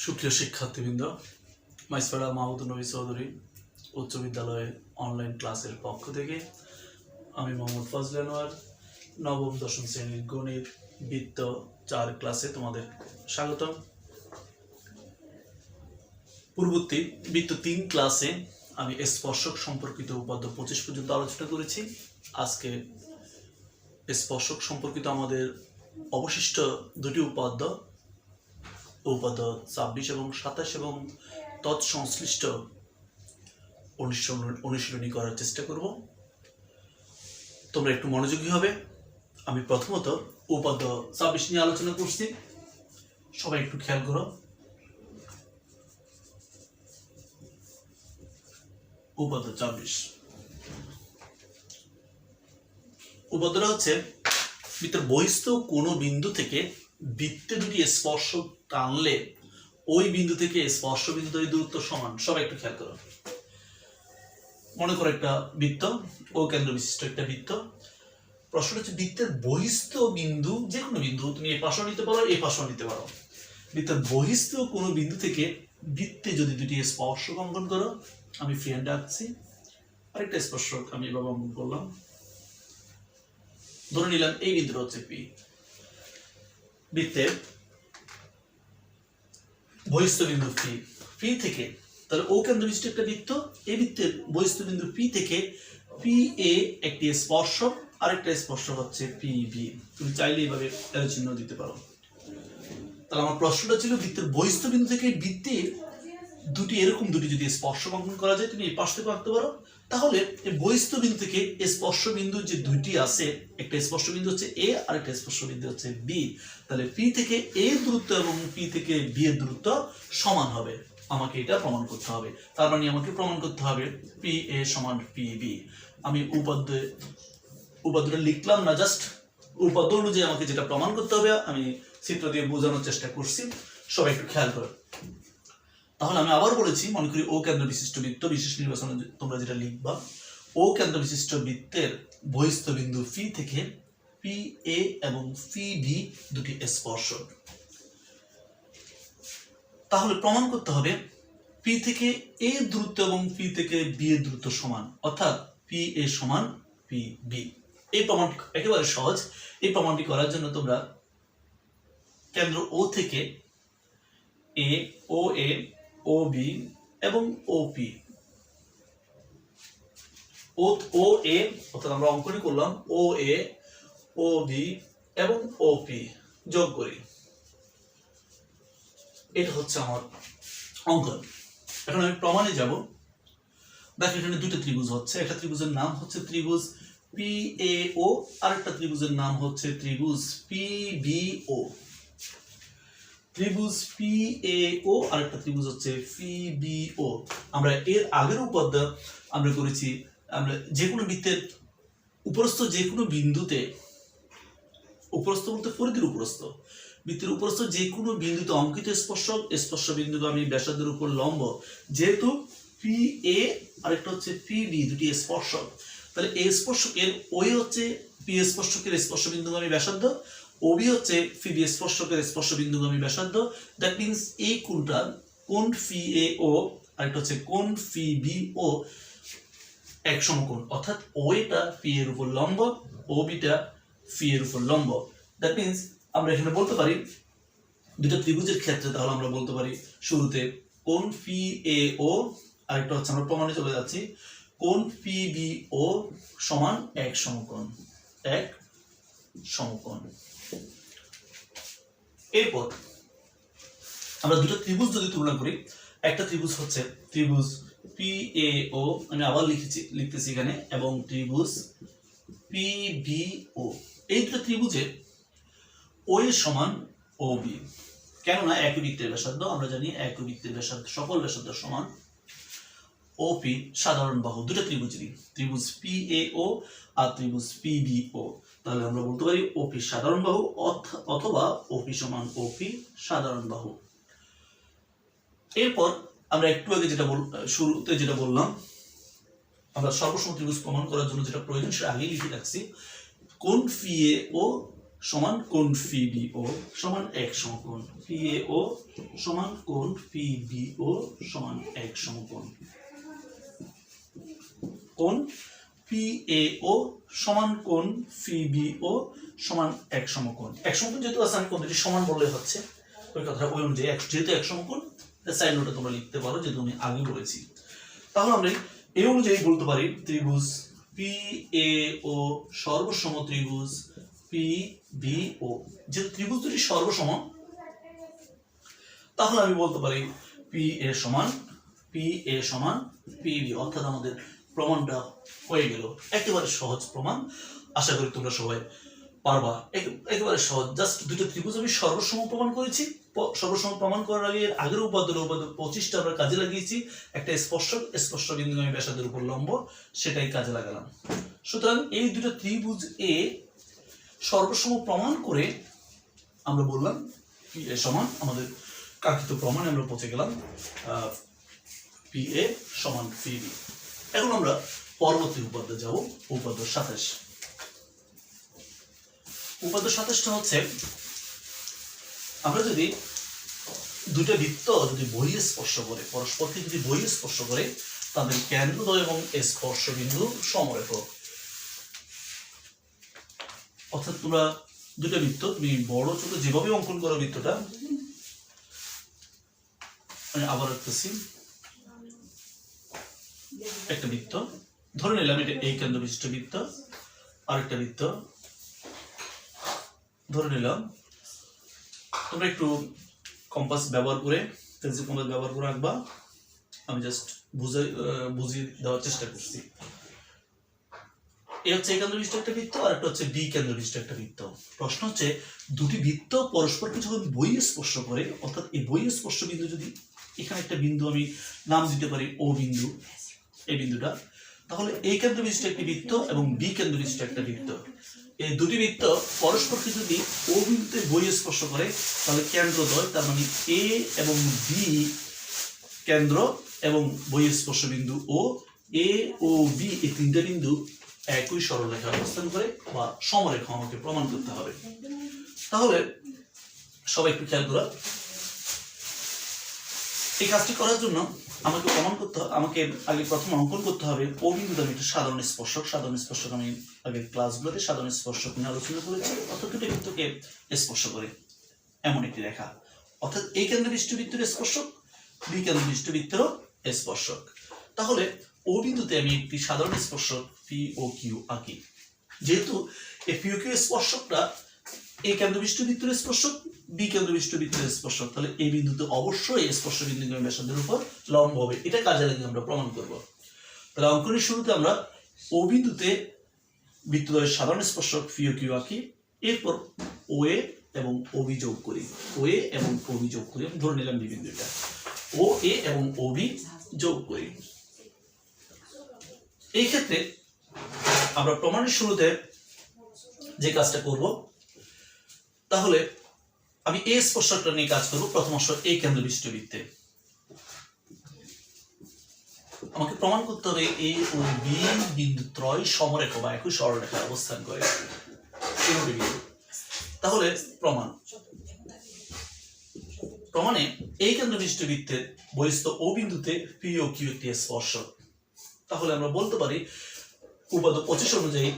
সুপ্রিয় শিক্ষার্থীবৃন্দ, মাইসপাড়া মাহমুদুর নবী চৌধুরী উচ্চ বিদ্যালয়ে অনলাইন ক্লাসের পক্ষ থেকে আমি মোহাম্মদ ফজলে আনোয়ার নবম দশম শ্রেণীর গণিত বৃত্ত 4 ক্লাসে তোমাদের স্বাগতম। পূর্ববর্তী বৃত্ত 3 ক্লাসে আমি স্পর্শক সম্পর্কিত উপাদ্য 25 পর্যন্ত আলোচনা করেছি। আজকে স্পর্শক সম্পর্কিত আমাদের অবশিষ্ট দুটি উপাদ্য 26 এবং 27 এবং তৎসংশ্লিষ্ট অনুশীলনী করার চেষ্টা করব। তোমরা একটু মনোযোগী হবে। আমি প্রথমত উপাদ্য 26 নিয়ে আলোচনা করছি, সবাই একটু খেয়াল করো। উপাদ্য 26 উপাদ্যটা হচ্ছে বৃত্তের বহিস্থ কোনো বিন্দু থেকে বৃত্তে দুটি স্পর্শক টানলে ওই বিন্দু থেকে স্পর্শ বিন্দু দূরত্ব সমান। সবাই একটু খেয়াল করো। মনে করো একটা বৃত্ত, ও কেন্দ্র বিশিষ্ট একটা বৃত্ত। প্রশ্নটা হচ্ছে বৃত্তের বহিস্থ বিন্দু, যে কোনো বিন্দু, তুমি এই পাশেও নিতে পারো, এই পাশেও নিতে পারো। বৃত্তের বহিস্থ কোনো বিন্দু থেকে বৃত্তে যদি দুটি স্পর্শক অঙ্কন করো, আমি ফ্রি হ্যান্ড আঁকছি, আরেকটা স্পর্শক আমি এভাবে অঙ্কন করলাম। ধরে নিলাম এই বিন্দুটা হচ্ছে পি। বৃত্তের বহিস্থ বিন্দু পি থেকে, তাহলে ও কেন্দ্র বিশিষ্ট একটা বৃত্ত, এই বৃত্তের বহিস্থ বিন্দু পি থেকে পি এ একটি স্পর্শক, আরেকটা স্পর্শক হচ্ছে পি বি। তুমি চাইলে এইভাবে এর চিহ্ন দিতে পারো। তাহলে আমার প্রশ্নটা ছিল বৃত্তের বহিস্থ বিন্দু থেকে বৃত্তে এরকম দুটি যদি স্পর্শক অঙ্কন করা যায়, তুমি এই পাশ থেকে আঁকতে পারো। তাহলে এই বহিস্থ বিন্দু থেকে স্পর্শ বিন্দু যে দুইটি আছে, একটা স্পর্শ বিন্দু হচ্ছে এ আর একটা স্পর্শ বিন্দু হচ্ছে বি। তাহলে পি থেকে এ দূরত্ব এবং পি থেকে বি এর দূরত্ব সমান হবে। আমাকে এটা প্রমাণ করতে হবে। তার মানে আমাকে প্রমাণ করতে হবে পি এ সমান পি বি। আমি উপাদ্যটা লিখলাম না, জাস্ট উপাদ্য অনুযায়ী আমাকে যেটা প্রমাণ করতে হবে আমি চিত্র দিয়ে বোঝানোর চেষ্টা করছি। সবাই একটু খেয়াল করো। তাহলে আমি আবার বলেছি, মনে করি ও কেন্দ্র বিশিষ্ট বৃত্ত, বিশেষ নির্বাচনে তোমরা যেটা লিখবা, ও কেন্দ্র বিশিষ্ট বৃত্তের বহিস্থ বিন্দু পি থেকে পি এ এবং পি বি দুটি স্পর্শক। তাহলে প্রমাণ করতে হবে পি থেকে এ দূরত্ব এবং পি থেকে বি এর দূরত্ব সমান, অর্থাৎ পি এ সমান পি বি। এই প্রমাণটি একেবারে সহজ। এই প্রমাণটি করার জন্য তোমরা কেন্দ্র ও থেকে এ, ও এ, ও বি এবং ও পি, ও এ অর্থাৎ আমরা অঙ্কন করলাম ও এ, ও বি এবং ও পি যোগ করি। এটা হচ্ছে আমার অঙ্কন। এখন আমি প্রমাণে যাব। দেখো এখানে দুটো ত্রিভুজ হচ্ছে, একটা ত্রিভুজের নাম হচ্ছে ত্রিভুজ পি এ ও, আরেকটা ত্রিভুজের নাম হচ্ছে ত্রিভুজ পি বি ও। ত্রিভুজ পি এ ও আরেকটা ত্রিভুজ হচ্ছে পি বি ও। আমরা এর আগের উপাদ্য আমরা করেছি, আমরা যে কোনো বৃত্তের উপরস্থ যে কোনো বিন্দুতে, উপরস্থ বলতে পরিধির উপরস্থ, বৃত্তের উপরস্থ যে কোনো বিন্দুতে অঙ্কিত স্পর্শ বিন্দুগামী ব্যাসার্ধের উপর লম্ব, যেহেতু পি এ আরেকটা হচ্ছে পি বি দুটি স্পর্শক, তাহলে এই স্পর্শকের ওই হচ্ছে পি স্পর্শকের স্পর্শ বিন্দুগামী ব্যাসার্ধ, ওবি হচ্ছে পি বি স্পর্শকের স্পর্শ বিন্দুগামী ব্যাসার্ধ। দ্যাট মিন্স এই কোণটা, কোণ পি এ ও আরেকটা হচ্ছে কোণ পি বি ও এক সমকোণ, অর্থাৎ ও এটা পি এর উপর লম্ব, ও বিটা পি এর উপর লম্ব। দ্যাট মিন্স আমরা এখানে বলতে পারি দুটো ত্রিভুজের ক্ষেত্রে, তাহলে আমরা বলতে পারি শুরুতে কোণ পি এ ও, আরেকটা হচ্ছে আমরা প্রমাণে চলে যাচ্ছি, কোণ পি বি ও সমান এক সমকোণ, এক সমকোণ। এরপর আমরা দুটো ত্রিভুজ যদি তুলনা করি, একটা ত্রিভুজ হচ্ছে ত্রিভুজ পি এ ও, আমি আবার লিখতেছি এখানে, এবং ত্রিভুজ পি বি ও। এই দুটো ত্রিভুজে ও এর সমান ও বি, কেননা একই বৃত্তের ব্যাসার্ধ। আমরা জানি একই বৃত্তের ব্যাসার্ধ সকল ব্যাসার্ধ সমান। ও পি সাধারণ বাহু দুটো ত্রিভুজেরই, ত্রিভুজ পি এ ও আর ত্রিভুজ পি বি ও। তাহলে আমরা বলতে পারি ও পি সাধারণ বাহু অথবা ও পি সমান ও পি সাধারণ বাহু। এরপর আমরা একটু আগে যেটা শুরুতে যেটা বললাম, আমরা সর্বসম ত্রিভুজ প্রমাণ করার জন্য যেটা প্রয়োজন সেটা আগেই লিখে রাখছি। কোণ পি এ ও সমান কোণ ফি বিও সমান 1 সমকোণ, পিএও সমান কোণ পি বিও সমান 1 সমকোণ, কোণ পিএও সমান কোণ ফি বিও সমান 1 সমকোণ। 1 সমকোণ যেহেতু আছে আমি কোণ দুটি সমান বললে হচ্ছে, ওই কথা ওই অনুযায়ী যেহেতু 1 সমকোণ সাইন নোটে তোমরা লিখতে পারো, যেহেতু আমি আগে বলেছি। তাহলে আমরা এই অনুযায়ী বলতে পারি ত্রিভুজ পিএও সর্বসম ত্রিভুজ পিবিও। যেহেতু ত্রিভুজ দুটি সর্বসম, তাহলে আমি বলতে পারি পিএ সমান পিবি, অর্থাৎ আমাদের প্রমাণটা হয়ে গেল। একেবারে সহজ প্রমাণ, আশা করি তোমরা সবাই পারবা। একেবারে সহজ, জাস্ট দুটো ত্রিভুজ আমি সর্বসম প্রমাণ করেছি। সর্বসম প্রমাণ করার আগে আগের উপাদ্য 25টা আমরা কাজে লাগিয়েছি। একটা স্পর্শ বিন্দু আমি ব্যাসার্ধের উপর লম্ব, সেটাই কাজে লাগালাম। সুতরাং এই দুটো ত্রিভুজ এ সর্বসম প্রমাণ করে আমরা বললাম পিএ সমান, আমাদের কাঙ্ক্ষিত প্রমাণে আমরা পৌঁছে গেলাম পিএ সমান পিবি। এখন আমরা পরবর্তী উপাদ্যে যাব, উপাদ্য 27। উপাদ্য 27টা হচ্ছে, আমরা যদি দুটো বৃত্ত যদি বহিঃ স্পর্শ করে, পরস্পরকে যদি বহিঃ স্পর্শ করে, তাদের কেন্দ্রদ্বয় এবং স্পর্শ বিন্দু সমরেখক। অর্থাৎ তোমরা দুটো বৃত্ত তুমি বড় ছোট যেভাবে অঙ্কন করো বৃত্তটা, আমি আবার রাখতেছি, একটা বৃত্ত ধরে নিলাম এটা এই কেন্দ্র বিশিষ্ট বৃত্ত, আরেকটা বৃত্ত ধরে নিলাম। তোমরা একটু কম্পাস ব্যবহার করে, পেন্সিল কম্পাস ব্যবহার করে আঁকবা, আমি জাস্ট বুঝিয়ে দেওয়ার চেষ্টা করছি। এই হচ্ছে এই কেন্দ্র বিশিষ্ট একটা বৃত্ত, আর একটা হচ্ছে বি কেন্দ্র বিশিষ্ট একটা বৃত্ত। প্রশ্ন হচ্ছে দুটি বৃত্ত পরস্পরকে যখন বহিঃ স্পর্শ করে, অর্থাৎ এই বহিঃ স্পর্শ বিন্দু যদি এখানে একটা বিন্দু আমি নাম দিতে পারি ও বিন্দু, এই বিন্দুটা, তাহলে এই কেন্দ্র বিশিষ্ট একটি বৃত্ত এবং বি কেন্দ্র বিশিষ্ট একটা বৃত্ত, এই দুটি বৃত্ত পরস্পরকে যদি ও বিন্দুতে বহিঃ স্পর্শ করে, তাহলে কেন্দ্রদ্বয়, তার মানে এ এবং বি কেন্দ্র এবং বহিঃ স্পর্শ বিন্দু ও এ ও বি, এই তিনটা বিন্দু একই সরলরেখায় অবস্থান করে বা সমরেখা আমাকে প্রমাণ করতে হবে। তাহলে সবাই একটু খেয়াল করো, এই কাজটি করার জন্য আমাকে প্রমাণ করতে হবে, আমাকে আগে প্রথম অঙ্কন করতে হবে ও বিন্দুতে আমি একটা সাধারণ স্পর্শক আমি আগে ক্লাসগুলোতে সাধারণ স্পর্শক নিয়ে আলোচনা করেছি। অর্থাৎ দুটো বৃত্তকে স্পর্শ করে এমন একটি রেখা, অর্থাৎ এই কেন্দ্র বিশিষ্ট বৃত্তের স্পর্শক, বি কেন্দ্র বিশিষ্ট বৃত্তেরও স্পর্শক। তাহলে ও বিন্দুতে আমি একটি সাধারণ স্পর্শক পি ও কিউ আঁকি। যেহেতু এই পি ও কিউ স্পর্শকটা এই কেন্দ্র বিশিষ্ট বৃত্তের স্পর্শক, বি কেন্দ্র বিশিষ্ট বৃত্তের স্পর্শক, তাহলে এই বিন্দুতে অবশ্যই স্পর্শ বিন্দু ব্যাসার্ধের উপর লম্ব হবে। এটা কাজে লাগিয়ে আমরা প্রমাণ করব। তাহলে অঙ্কনের শুরুতে আমরা ও বিন্দুতে বৃত্তদ্বয়ের সাধারণ স্পর্শক পি ও কিউ আঁকি, এরপর ও এ এবং ও বি যোগ করি, ও এ এবং ও বি যোগ করি, আমি ধরে নিলাম বি বিন্দুটা, ও এ এবং ও বি যোগ করি। এই ক্ষেত্রে আমরা প্রমাণের শুরুতে যে কাজটা করব, তাহলে আমি এ স্পর্শকটা নিয়ে কাজ করব। প্রথম অংশ এই কেন্দ্র বিশিষ্ট বৃত্তে আমাকে প্রমাণ করতে হবে এ ও বি বিন্দু ত্রয় সমরেখা বা একই সরলরেখায় অবস্থান করে। তাহলে প্রমাণে এই কেন্দ্র বিশিষ্ট বৃত্তের বহিস্থ ও বিন্দুতে পি ও কিউ একটি স্পর্শক। তাহলে আমরা বলতে পারি উপাদ্য 25 অনুযায়ী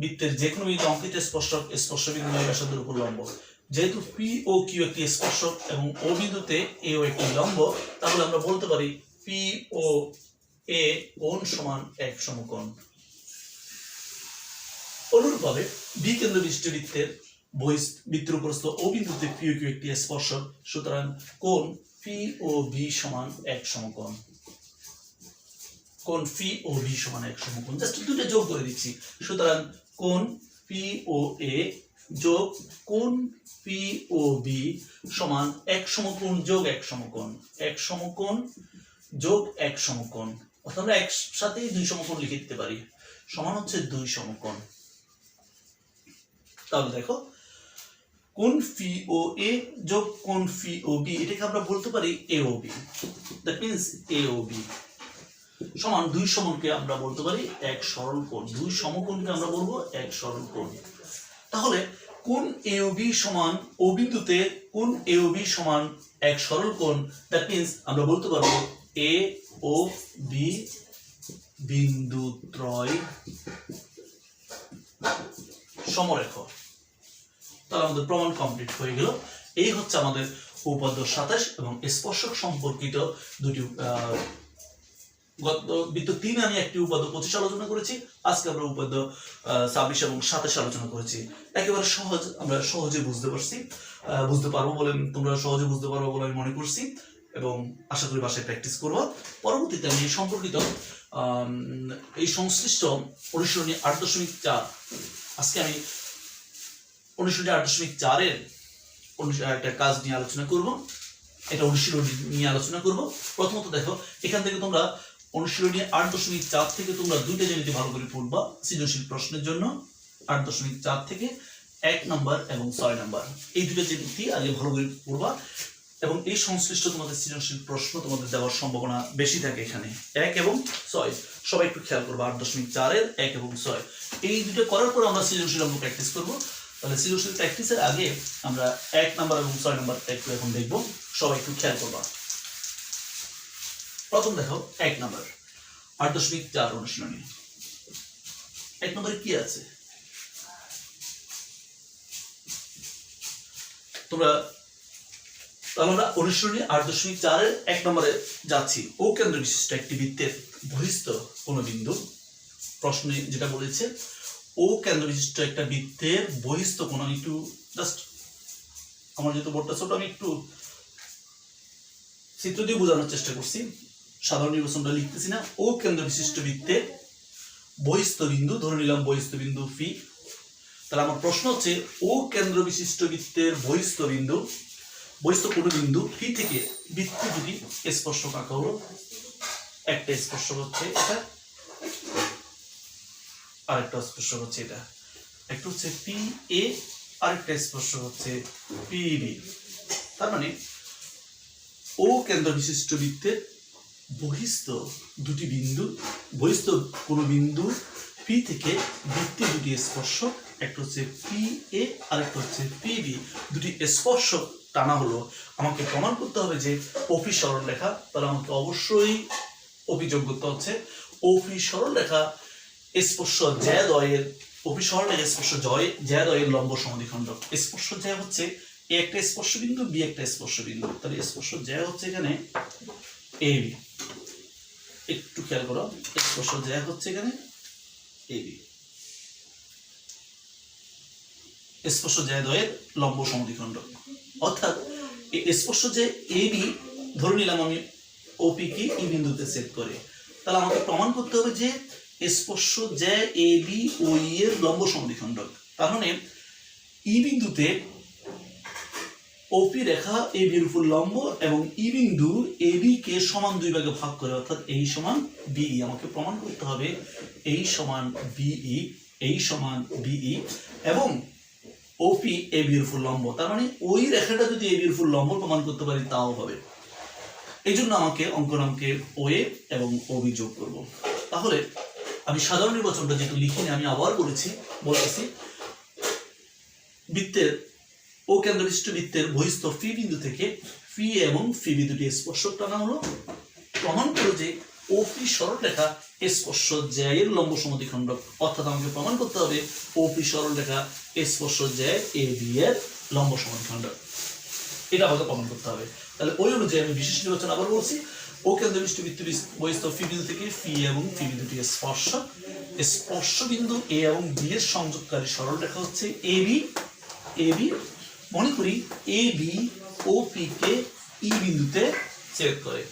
বৃত্তের যে কোনো বিন্দু অঙ্কিত স্পর্শ বিন্দু ব্যাসার্ধের উপর লম্ব। যেহেতু পি ও কিউ একটি স্পর্শক এবং ও বিন্দুতে এ ও একটি লম্ব, তাহলে আমরা বলতে পারি পি ও এ কোণ সমান 1 সমকোণ। অনুরূপভাবে বি কেন্দ্র বিশিষ্ট বৃত্তের বৃত্তের উপরস্থ ও বিন্দুতে পি ও কিউ একটি স্পর্শক, সুতরাং কোণ পি ও বি সমান 1 সমকোণ। কোণ পি ও বি সমান 1 সমকোণ, জাস্ট দুটো যোগ করে দিচ্ছি। সুতরাং কোণ পি ও এ যোগ কোণ পি ও বি সমান 1 সমকোণ যোগ 1 সমকোণ, 1 সমকোণ যোগ 1 সমকোণ, অর্থাৎ আমরা একসাথে 2 সমকোণ লিখে দিতে পারি, সমান হচ্ছে 2 সমকোণ। তাহলে দেখো কোণ পি ও এ যোগ কোণ পি ও বি, এটাকে আমরা বলতে পারি A O B, that means A O B সমান 2 সমকোণকে আমরা বলতে পারি এক সরল কোণ, 2 সমকোণকে আমরা বলবো এক সরল কোণ। তাহলে কোণ এওবি সমান ও বিন্দুতে কোণ এওবি সমান এক সরল কোণ, দ্যাট মিন্স আমরা বলতে পারবো এ ও বি বিন্দুত্রয় সমরেখ। তাহলে আমাদের প্রমাণ কমপ্লিট হয়ে গেল। এই হচ্ছে আমাদের উপপাদ্য 27 এবং স্পর্শক সম্পর্কিত দুটি গত বৃত্ত 3 আমি একটি উপপাদ্য 25 আলোচনা করেছি, আজকে আমরা উপপাদ্য 26 এবং 27 আলোচনা করেছি। একেবারে সহজ, আমরা সহজে বুঝতে পারবো বলে তোমরা সহজে বুঝতে পারবো বলে আমি মনে করছি এবং আশা করি বাসায় প্র্যাকটিস করবো। পরবর্তীতে আমি এই সম্পর্কিত এই সংশ্লিষ্ট অনুশীলনী 8.4 আজকে আমি অনুশীলনী 8.4 এর একটা কাজ নিয়ে আলোচনা করব। এটা অনুশীলনী নিয়ে আলোচনা করব। প্রথমত দেখো, এখান থেকে তোমরা অনুশীলনী 8.4 থেকে তোমরা দুইটা জ্যামিতি ভালো করে পড়বা সৃজনশীল প্রশ্নের জন্য। 8.4 থেকে 1 নম্বর এবং 6 নম্বর এই দুটো জ্যামিতি আগে ভালো করে পড়বা এবং এই সংশ্লিষ্ট তোমাদের সৃজনশীল প্রশ্ন তোমাদের দেওয়ার সম্ভাবনা বেশি থাকে এখানে 1 এবং 6। সবাই একটু খেয়াল করবা 8.4 এর 1 এবং 6 এই দুটো করার পর আমরা সৃজনশীল অঙ্ক প্র্যাকটিস করব। তাহলে সৃজনশীল প্র্যাকটিসের আগে আমরা 1 নম্বর এবং 6 নম্বরটা একটু এখন দেখব, সবাই একটু খেয়াল করবা। প্রথম দেখো 1 নম্বর 8.4 অনুশীলনী। 1 নম্বরে কি আছে তোমরা, তাহলে আমরা অনুশীলনী 8.4 এর 1 নম্বরে যাচ্ছি। ও কেন্দ্র বিশিষ্ট একটি বৃত্তের বহিস্থ কোন বিন্দু, প্রশ্নে যেটা বলেছে ও কেন্দ্র বিশিষ্ট একটা বৃত্তের বহিস্থ কোণ, আমি একটু জাস্ট আমার যেহেতু বোর্ডটা ছোট আমি একটু চিত্র দিয়ে বোঝানোর চেষ্টা করছি, সাধারণ নির্বাচনটা লিখতেছি না। ও কেন্দ্র বিশিষ্ট বৃত্তের বহিস্থ বিন্দু, ধরে নিলাম বহিস্থ বিন্দু ফি। তাহলে আমার প্রশ্ন হচ্ছে ও কেন্দ্র বিশিষ্ট বৃত্তের বহিস্থ কোন বিন্দু ফি থেকে বৃত্ত দুটি স্পর্শক আঁকা হলো। একটা স্পর্শক হচ্ছে এটা, আরেকটা স্পর্শক হচ্ছে এটা। একটা হচ্ছে পি এ, আরেকটা স্পর্শক হচ্ছে পি বি। তার মানে ও কেন্দ্র বিশিষ্ট বৃত্তের বহিস্থ কোন বিন্দু পি থেকে বৃত্তে দুটি স্পর্শক, একটা হচ্ছে পি এ আরেকটা হচ্ছে পি বি, দুটি স্পর্শক টানা হলো। আমাকে প্রমাণ করতে হবে যে ওপি সরলরেখা, তাহলে আমাকে অবশ্যই ওপি যোগ করতে হচ্ছে। ওপি সরলরেখা স্পর্শ জ্যাদ্বয়ের, ওপি সরলরেখা স্পর্শ জ্যাদ্বয়ের লম্ব সমদ্বিখণ্ডক। স্পর্শ জ্যা হচ্ছে এ একটা স্পর্শ বিন্দু, বি একটা স্পর্শ বিন্দু, তাহলে স্পর্শ জ্যা হচ্ছে এখানে এ বি। একটু খেয়াল করো, স্পর্শ জ্যা হচ্ছে এখানে এ বি, স্পর্শ জ্যাদ্বয়ের লম্ব সমদ্বিখণ্ডক। অর্থাৎ স্পর্শ যে এ বি ধরে নিলাম আমি ওপি কে ই বিন্দুতে সেট করে, তাহলে আমাকে প্রমাণ করতে হবে যে স্পর্শ জ্যা এ বি ও ই এর লম্ব সমদ্বিখণ্ডক। তার মানে ই বিন্দুতে ওপি রেখা এ বি এর উপর লম্ব এবং ই বিন্দু এ বি কে সমান দুই ভাগে ভাগ করে, অর্থাৎ এই সমান বিই। আমাকে প্রমাণ করতে হবে এই সমান বিই, এই সমান বিই এবং ওপি এ বি এর উপর লম্ব। তার মানে ওই রেখাটা যদি এ বি এর উপর লম্ব প্রমাণ করতে পারি তাও হবে। এই জন্য আমাকে অঙ্কনামকে ও এ এবং ও বি যোগ করব। তাহলে আমি সাধারণ নির্বাচনটা যেহেতু লিখিনি আমি আবার বলতেছি বৃত্তের ও কেন্দ্র বিশিষ্ট বৃত্তের বহিস্থ ফি বিন্দু থেকে ফি এবং ফি বি দুটি স্পর্শক টানা হলো। প্রমাণ করো যে ওপি সরলরেখা স্পর্শ জ্যা এর লম্ব সমদ্বিখণ্ডক, অর্থাৎ আমাকে প্রমাণ করতে হবে ওপি সরলরেখা স্পর্শ জ্যা এ বি এর লম্ব সমদ্বিখণ্ডক, এটা আমাকে প্রমাণ করতে হবে। তাহলে ওই অনুযায়ী আমি বিশেষ নির্বাচন আবার বলছি, ও কেন্দ্র বিশিষ্ট বৃত্তের বহিস্থ ফি বিন্দু থেকে ফি এবং ফি বি দুটি স্পর্শ বিন্দু এ এবং বি এর সংযোগকারী সরলরেখা হচ্ছে এ বি। মনে করি A B O P K ই বিন্দুতে ছেদ করে,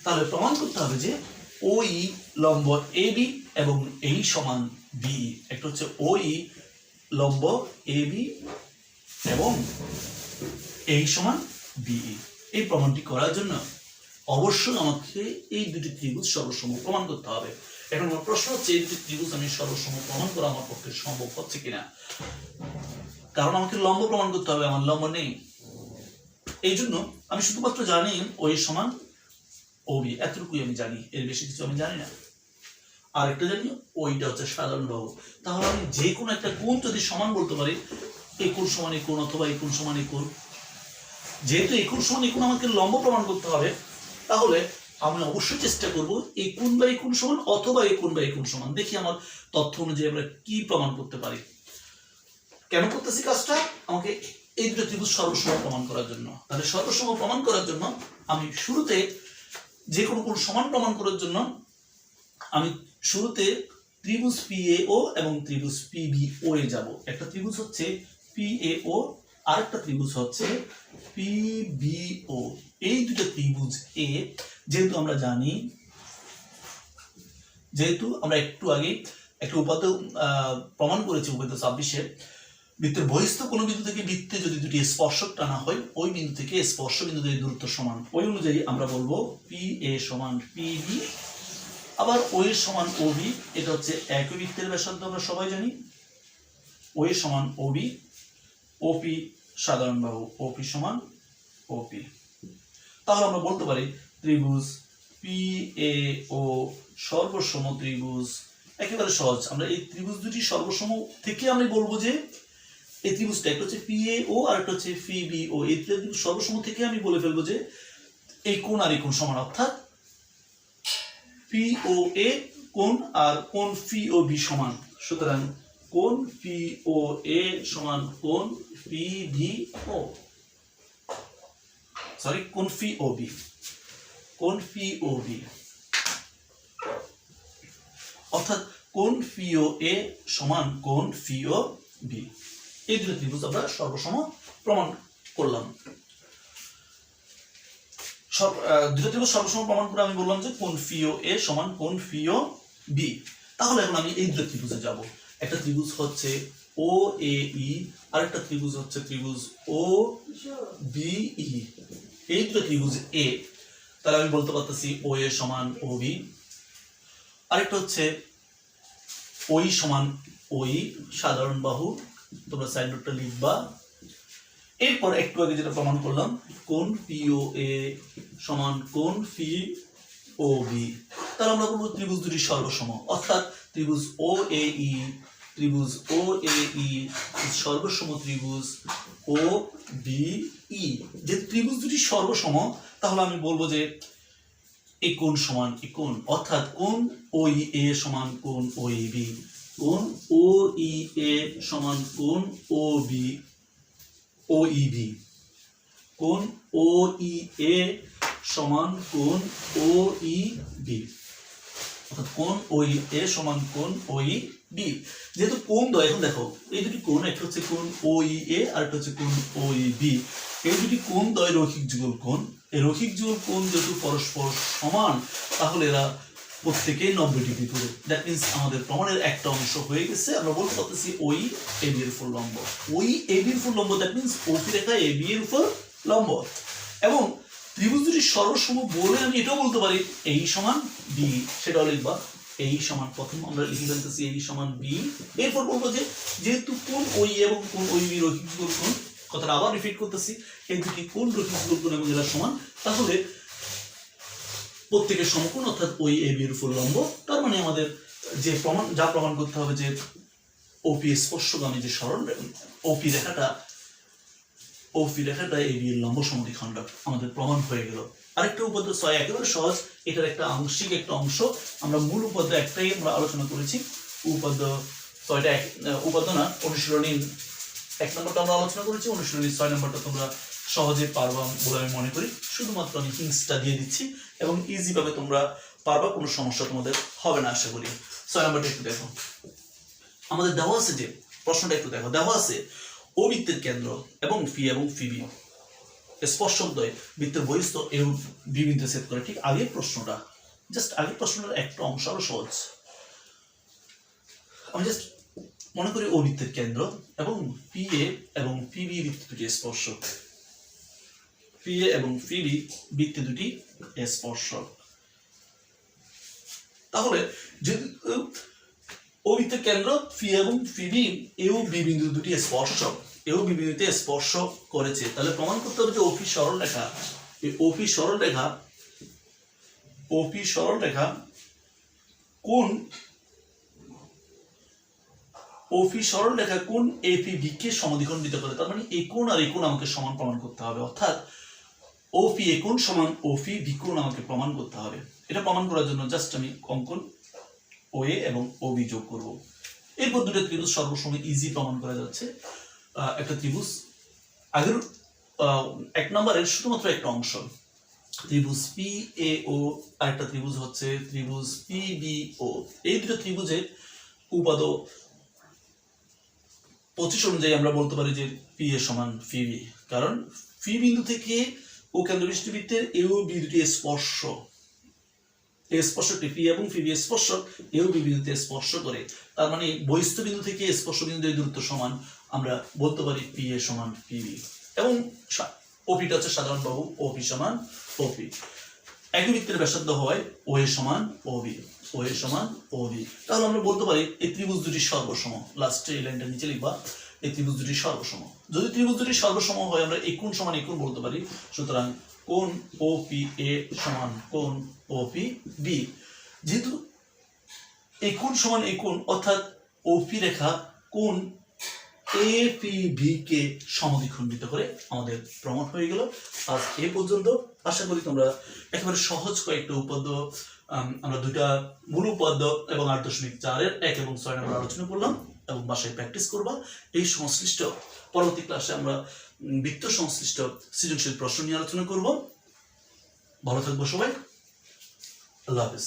তাহলে প্রমাণ করতে হবে যে ও ই লম্ব এ বি এবং এই সমান বি। একটা হচ্ছে ও ই লম্ব এ বি এবং এই সমান বি। এই প্রমাণটি করার জন্য অবশ্যই আমাকে এই দুটি ত্রিভুজ সর্বসম প্রমাণ করতে হবে। এখন আমার প্রশ্ন হচ্ছে এই দুটি ত্রিভুজ আমি সর্বসম প্রমাণ করা আমার পক্ষে সম্ভব হচ্ছে কিনা, কারণ আমাকে লম্ব প্রমাণ করতে হবে, আমার লম্ব নেই। এই জন্য আমি শুধুমাত্র জানি ওই সমান ও বি, এতটুকুই আমি জানি, এর বেশি কিছু আমি জানি না। আর একটা জানি ওইটা হচ্ছে সাধারণ বাহু। তাহলে আমি যে কোনো একটা কোণ যদি সমান বলতে পারি এই কোণ সমান এই কোণ অথবা এই কোণ সমান এই কোণ। যেহেতু এই কোণ সমান এই কোণ আমাকে লম্ব প্রমাণ করতে হবে, তাহলে আমি অবশ্যই চেষ্টা করব এই কোণ বা এই কোণ সমান অথবা এই কোণ বা এই কোণ সমান। দেখি আমার তথ্য অনুযায়ী আমরা কি প্রমাণ করতে পারি। কেন করতেছি কাজটা? আমাকে এই দুটো ত্রিভুজ সর্বসম প্রমাণ করার জন্য। তাহলে সর্বসম প্রমাণ করার জন্য আমি শুরুতে যে কোনো কোণ সমান প্রমাণ করার জন্য আমি শুরুতে ত্রিভুজ PAO এবং ত্রিভুজ PBO এ যাব। একটা ত্রিভুজ হচ্ছে PAO, আরেকটা ত্রিভুজ হচ্ছে PBO। এই দুটো ত্রিভুজ এ যেহেতু আমরা জানি, যেহেতু আমরা একটু আগে একটা উপাত্ত প্রমাণ করেছি উপাত্ত 26-এ, বৃত্তের বহিস্থ কোন বিন্দু থেকে বৃত্তে যদি দুটি স্পর্শক টানা হয়, ওই বিন্দু থেকে স্পর্শ বিন্দু থেকে দূরত্ব সমান। ওই অনুযায়ী আমরা বলবো PA সমান PB, আবার OA সমান OB। এটা হচ্ছে একই বৃত্তের ব্যাসার্ধ, আমরা সবাই জানি। OA সমান OB, OP সাধারণ বাহু, OP সমান OP। তাহলে আমরা বলতে পারি ত্রিভুজ PAO সর্বসম ত্রিভুজ। একেবারে সহজ, আমরা এই ত্রিভুজ দুটি সর্বসম থেকে আমি বলবো যে এই ত্রিভুজটা একটা হচ্ছে PAO আর একটা হচ্ছে PBO। এই ত্রিভুজ সর্বসম থেকে আমি বলে ফেলবো যে এই কোণ আর এই কোণ সমান, অর্থাৎ POA কোণ আর কোণ POB সমান। সুতরাং কোণ POA সমান কোণ PBO, সরি কোণ POB, কোণ POB, অর্থাৎ কোণ POA সমান কোণ POB। এই দুটো ত্রিভুজ আমরা সর্বসম প্রমাণ করলাম। দুটো ত্রিভুজ সর্বসম প্রমাণ করে আমি বললাম যে কোণ POA সমান কোণ POB। তাহলে এখন আমি এই দুটো ত্রিভুজে যাব। একটা ত্রিভুজ হচ্ছে OAE, আরেকটা ত্রিভুজ হচ্ছে ত্রিভুজ OBE। এই দুটো ত্রিভুজ এ, তাহলে আমি বলতে পারতেছি OA সমান OB, আরেকটা হচ্ছে OE সমান OE সাধারণ বাহু, তোমরা সাইড নোটটা লিখবা। এরপর একটু আগে যেটা প্রমাণ করলাম কোণ POA সমান কোণ POB, তাহলে আমরা বলবো ত্রিভুজ দুটি সর্বসম, অর্থাৎ ত্রিভুজ OAE, ত্রিভুজ OAE সর্বসম ত্রিভুজ OBE। যে ত্রিভুজ দুটি সর্বসম, তাহলে আমি বলবো যে এই কোণ সমান এই কোণ, অর্থাৎ কোণ OEA সমান কোণ OEB, কোণ OEA সমান কোণ OEB, কোণ OEA সমান কোণ OEB, অর্থাৎ কোণ OEA সমান কোণ OEB। যেহেতু কোণ দ্বয়, এখন দেখো এই দুটি কোণ, একটা হচ্ছে কোণ OEA আর একটা হচ্ছে কোণ OEB। এই দুটি কোণ দ্বয় রৈখিক যুগল কোণ। এই রৈখিক যুগল কোণ যেহেতু পরস্পর সমান, তাহলে এরা প্রত্যেকেই 90 ডিগ্রি করে। দ্যাট মিন্স আমাদের প্রমাণের একটা অংশ হয়ে গেছে। আমরা বলতে পারতেছি OEAB এর উপর লম্ব, OEAB এর উপর লম্ব, that means OP Rekha AB এর উপর লম্ব। এবং ত্রিভুজ দুটি সর্বসম বলে আমি এটাও বলতে পারি এই সমান B, সেটাও লিখবা। এই সমান, প্রথম আমরা লিখে ফেলতেছি এই সমান B। এরপর বলবো যে যেহেতু কোণ OE এবং কোণ OEB রৈখিক যুগল কোণ, কথাটা আবার রিপিট করতেছি, এই দুটি কোণ রৈখিক যুগল কোণ এবং এরা সমান, তাহলে প্রত্যেকের সমকোণ অর্থাৎ OEAB এর উপর লম্ব। তার মানে আমাদের যে প্রমাণ করতে হবে যে OP স্পর্শগামী যে সরল OP রেখাটা AB এর লম্ব সমদ্বিখণ্ডক, আমাদের প্রমাণ হয়ে গেল। আরেকটা উপাদ্য 6 একেবারে সহজ, এটার একটা আংশিক একটা অংশ। আমরা মূল উপাদ্য একটাই আমরা আলোচনা করেছি, উপাদ্য 6টা উপাদ্য না, অনুশীলনী 1 নম্বরটা আমরা আলোচনা করেছি, অনুশীলনী 6 নম্বরটা তোমরা সহজে পারবা বলে আমি মনে করি। শুধুমাত্র আমি হিংসটা দিয়ে দিচ্ছি এবং ইজি ভাবে তোমরা পারবা, কোনো সমস্যা তোমাদের হবে না আশা করি। 6 নম্বরটা একটু দেখো, আমাদের দেওয়া আছে যে প্রশ্নটা একটু দেখো, দেওয়া আছে ও বৃত্তের কেন্দ্র এবং P এবং PB স্পর্শকদ্বয় বৃত্তের বহিস্থ এবং B বিন্দুতে ছেদ করে। ঠিক আগের প্রশ্নটা, জাস্ট আগের প্রশ্নটার একটা অংশ আরো সহজ। আমি জাস্ট মনে করি ও বৃত্তের কেন্দ্র এবং PA এবং PB বৃত্ত দুটি স্পর্শক, PA এবং PB বৃত্ত দুটি স্পর্শক। তাহলে যদি ও বৃত্তের কেন্দ্র P এবং PB এও B বিন্দু দুটি স্পর্শক, এও B বিন্দুতে স্পর্শ করেছে, তাহলে প্রমাণ করতে হবে যে OP সরল রেখা, এই OP সরল রেখা কোণ ওপি সরলরেখা কোণ এপিবি কে সমদ্বিখণ্ডিত করে, তার মানে এই কোণ আর এই কোণ আমাকে সমান প্রমাণ করতে হবে, অর্থাৎ ওপি এ কোণ সমান ওপি বি কোণ আমাকে প্রমাণ করতে হবে। এটা প্রমাণ করার জন্য জাস্ট আমি অঙ্কন ওএ এবং ওবি যোগ করব। এরপর দুটো ত্রিভুজ সর্বসময় ইজি প্রমাণ করা যাচ্ছে। একটা ত্রিভুজ আগের 1 নম্বরের শুধুমাত্র একটা অংশ, ত্রিভুজ পি এ ও, আর একটা ত্রিভুজ হচ্ছে ত্রিভুজ পি বি ও। এই দুটো ত্রিভুজের উপাদ 25 অনুযায়ী আমরা বলতে পারি যে পি এ সমান পি বি, কারণ পি বিন্দু থেকে ও কেন্দ্রবিশিষ্ট বৃত্তের এ ও বি দুটি স্পর্শ, এই স্পর্শটি পি এবং পি বি স্পর্শক এ ও বি বিন্দুতে স্পর্শ করে, তার মানে বহিস্থ বিন্দু থেকে স্পর্শ বিন্দুর দূরত্ব সমান, আমরা বলতে পারি পি এ সমান পি বি। এবং ওপিটা হচ্ছে সাধারণ বাহু, ওপি সমান ওপি। একই বৃত্তের ব্যাসার্ধ হয় ও এ সমান ও বি, ও এ সমান ও বি। তাহলে আমরা বলতে পারি এই ত্রিভুজ দুটি সর্বসম। লাস্টে এই লাইনটা নিচে লিখবা, এই ত্রিভুজ দুটি সর্বসম। যদি ত্রিভুজ দুটি সর্বসম হয় আমরা এই কোণ সমান এই কোণ বলতে পারি। সুতরাং কোণ ওপি এ সমান কোণ ওপি বি। যেহেতু এই কোণ সমান এই কোণ, অর্থাৎ ওপি রেখা কোণ এপিবি কে সমদ্বিখণ্ডিত করে আমাদের প্রমাণ হয়ে গেল। আজ এ পর্যন্ত। আশা করি তোমরা একেবারে সহজ কয়েকটা উপাদ্য, আমরা দুইটা মূল উপাদ্য এবং 8.4 1 এবং 6 নম্বর আলোচনা করলাম এবং বাসায় প্র্যাকটিস করবা। এই সংশ্লিষ্ট পরবর্তী ক্লাসে আমরা বৃত্ত সংশ্লিষ্ট সৃজনশীল প্রশ্ন নিয়ে আলোচনা করব। ভালো থাকবো সবাই, আল্লাহ হাফেজ।